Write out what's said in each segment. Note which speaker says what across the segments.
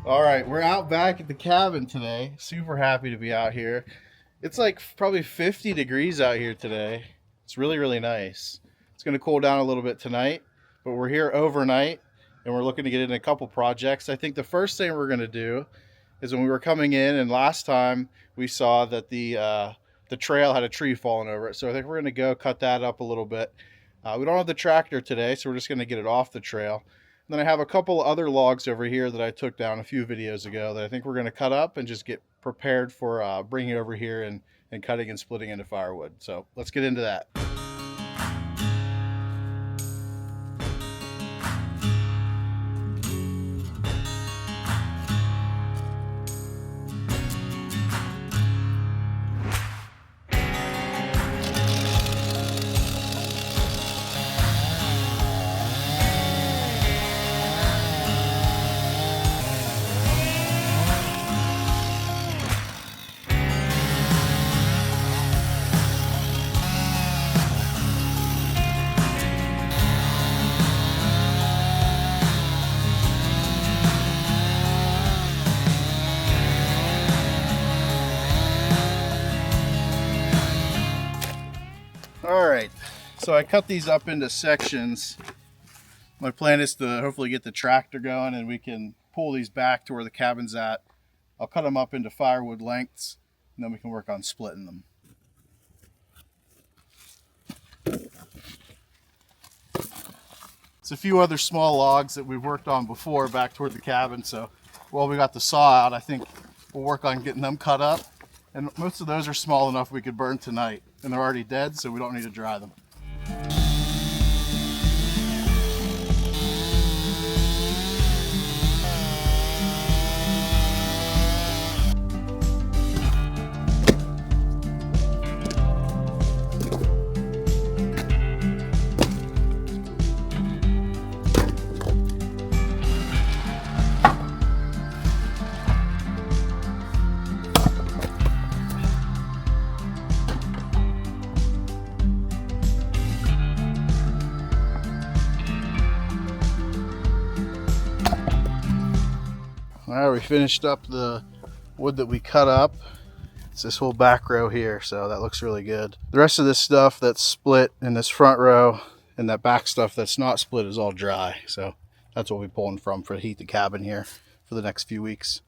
Speaker 1: All right, we're out back at the cabin today. Super happy to be out here. It's like probably 50 degrees out here today. It's really, really nice. It's going to cool down a little bit tonight, but we're here overnight and we're looking to get in a couple projects. I think the first thing we're going to do is when we were coming in, and last time we saw that the trail had a tree falling over it. So I think we're going to go cut that up a little bit. We don't have the tractor today, so we're just going to get it off the trail. Then I have a couple other logs over here that I took down a few videos ago that I think we're going to cut up and just get prepared for bringing it over here and cutting and splitting into firewood. So let's get into that. All right, so I cut these up into sections. My plan is to hopefully get the tractor going and we can pull these back to where the cabin's at. I'll cut them up into firewood lengths and then we can work on splitting them. It's a few other small logs that we've worked on before back toward the cabin, so while we got the saw out, I think we'll work on getting them cut up. And most of those are small enough we could burn tonight, and they're already dead, so we don't need to dry them. All right, we finished up the wood that we cut up. It's this whole back row here, so that looks really good. The rest of this stuff that's split in this front row and that back stuff that's not split is all dry. So that's what we're pulling from for to heat the cabin here for the next few weeks.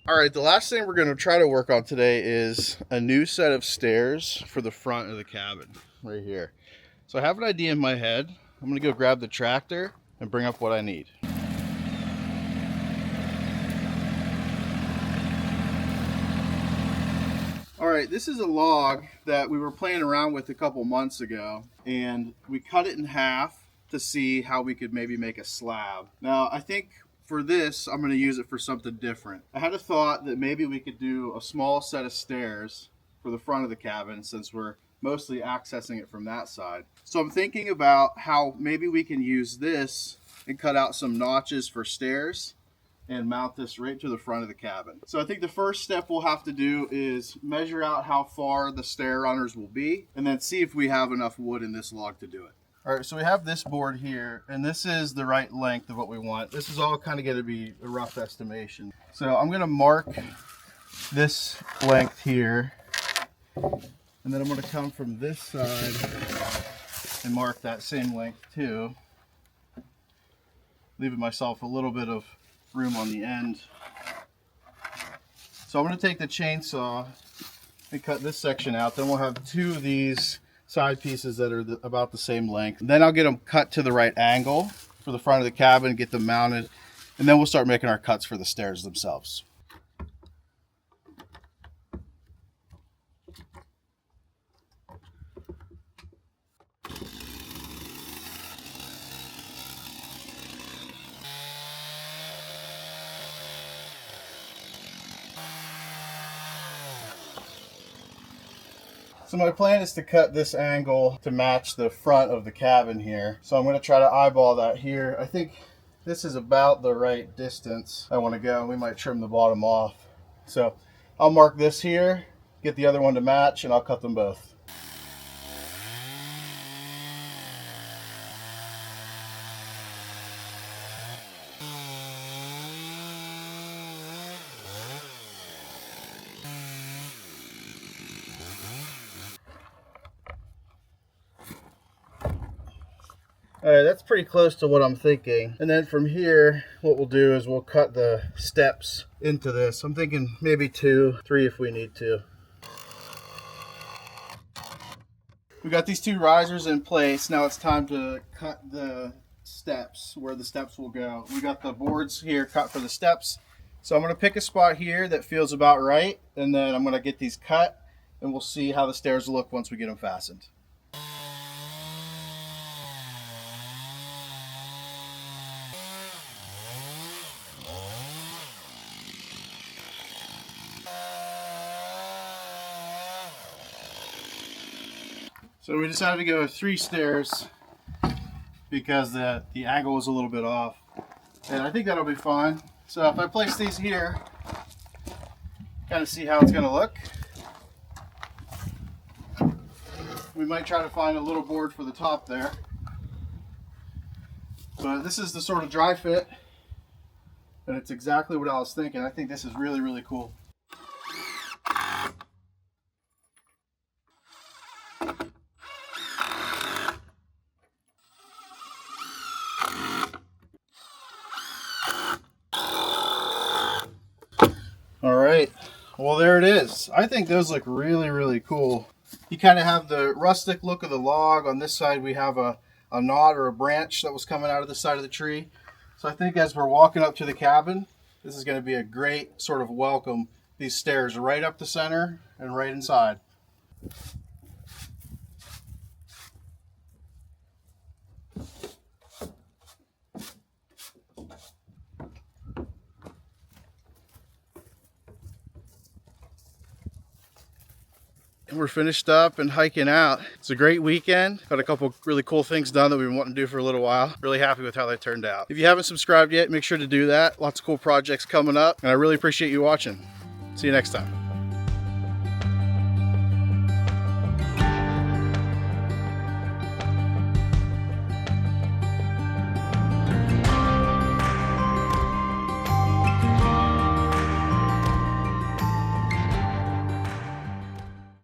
Speaker 1: All right, the last thing we're gonna try to work on today is a new set of stairs for the front of the cabin, right here. So I have an idea in my head. I'm gonna go grab the tractor and bring up what I need. All right, this is a log that we were playing around with a couple months ago, and we cut it in half to see how we could maybe make a slab. Now, I think for this, I'm gonna use it for something different. I had a thought that maybe we could do a small set of stairs for the front of the cabin since we're mostly accessing it from that side. So I'm thinking about how maybe we can use this and cut out some notches for stairs and mount this right to the front of the cabin. So I think the first step we'll have to do is measure out how far the stair runners will be and then see if we have enough wood in this log to do it. All right, so we have this board here, and this is the right length of what we want. This is all kind of going to be a rough estimation. So I'm going to mark this length here, and then I'm going to come from this side and mark that same length too, leaving myself a little bit of room on the end. So I'm going to take the chainsaw and cut this section out. Then we'll have two of these side pieces that are about the same length. Then I'll get them cut to the right angle for the front of the cabin, get them mounted, and then we'll start making our cuts for the stairs themselves. So my plan is to cut this angle to match the front of the cabin here. So I'm going to try to eyeball that here. I think this is about the right distance I want to go. We might trim the bottom off. So I'll mark this here, get the other one to match, and I'll cut them both. All right, that's pretty close to what I'm thinking. And then from here, what we'll do is we'll cut the steps into this. I'm thinking maybe 2, 3 if we need to. We got these 2 risers in place. Now it's time to cut the steps, where the steps will go. We got the boards here cut for the steps. So I'm gonna pick a spot here that feels about right, and then I'm gonna get these cut, and we'll see how the stairs look once we get them fastened. So we decided to go with 3 stairs because the angle was a little bit off. And I think that'll be fine. So if I place these here, kind of see how it's going to look. We might try to find a little board for the top there. But this is the sort of dry fit. And it's exactly what I was thinking. I think this is really, really cool. All right, well there it is. I think those look really, really cool. You kind of have the rustic look of the log. On this side we have a knot or a branch that was coming out of the side of the tree. So I think as we're walking up to the cabin, this is going to be a great sort of welcome. These stairs right up the center and right inside. We're finished up and hiking out. It's a great weekend. Got a couple really cool things done that we've been wanting to do for a little while. Really happy with how they turned out. If you haven't subscribed yet, make sure to do that. Lots of cool projects coming up, and I really appreciate you watching. See you next time.